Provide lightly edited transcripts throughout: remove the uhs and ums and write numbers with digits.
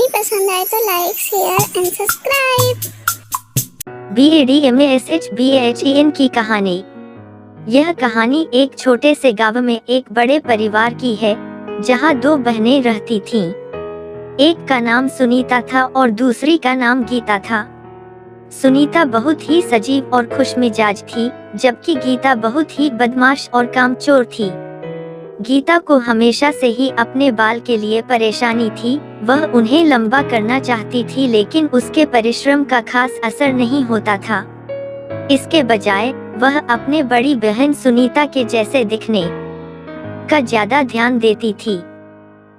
पसंद आए तो like share and subscribe. BADMASHBAHEN की कहानी। यह कहानी एक छोटे से गांव में एक बड़े परिवार की है, जहां दो बहनें रहती थीं। एक का नाम सुनीता था और दूसरी का नाम गीता था। सुनीता बहुत ही सजीव और खुशमिजाज थी, जबकि गीता बहुत ही बदमाश और कामचोर थी। गीता को हमेशा से ही अपने बाल के लिए परेशानी थी। वह उन्हें लंबा करना चाहती थी, लेकिन उसके परिश्रम का खास असर नहीं होता था। इसके बजाय वह अपने बड़ी बहन सुनीता के जैसे दिखने का ज्यादा ध्यान देती थी।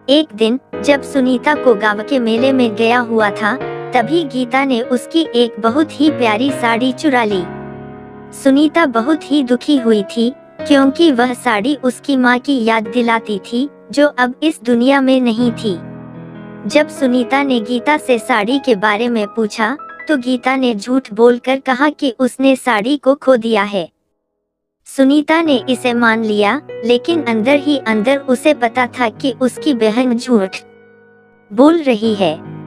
एक दिन जब सुनीता को गांव के मेले में गया हुआ था, तभी गीता ने उसकी एक बहुत ही प्यारी साड़ी चुरा ली। सुनीता बहुत ही दुखी हुई थी, क्योंकि वह साड़ी उसकी माँ की याद दिलाती थी, जो अब इस दुनिया में नहीं थी। जब सुनीता ने गीता से साड़ी के बारे में पूछा, तो गीता ने झूठ बोलकर कहा कि उसने साड़ी को खो दिया है। सुनीता ने इसे मान लिया, लेकिन अंदर ही अंदर उसे पता था कि उसकी बहन झूठ बोल रही है।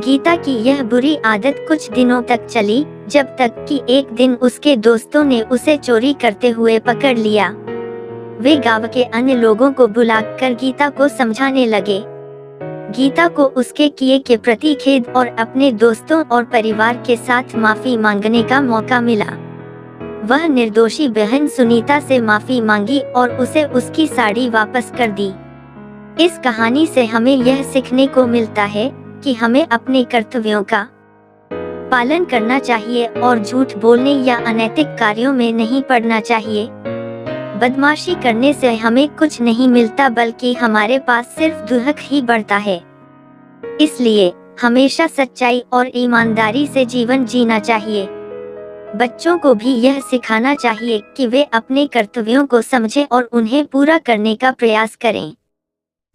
गीता की यह बुरी आदत कुछ दिनों तक चली, जब तक कि एक दिन उसके दोस्तों ने उसे चोरी करते हुए पकड़ लिया। वे गांव के अन्य लोगों को बुलाकर गीता को समझाने लगे। गीता को उसके किए के प्रति खेद और अपने दोस्तों और परिवार के साथ माफी मांगने का मौका मिला। वह निर्दोषी बहन सुनीता से माफी मांगी और उसे उसकी साड़ी वापस कर दी। इस कहानी से हमें यह सीखने को मिलता है कि हमें अपने कर्तव्यों का पालन करना चाहिए और झूठ बोलने या अनैतिक कार्यों में नहीं पड़ना चाहिए। बदमाशी करने से हमें कुछ नहीं मिलता, बल्कि हमारे पास सिर्फ दुख ही बढ़ता है। इसलिए हमेशा सच्चाई और ईमानदारी से जीवन जीना चाहिए। बच्चों को भी यह सिखाना चाहिए कि वे अपने कर्तव्यों को समझें और उन्हें पूरा करने का प्रयास करें।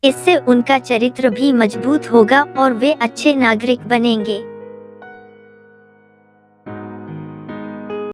इससे उनका चरित्र भी मजबूत होगा और वे अच्छे नागरिक बनेंगे।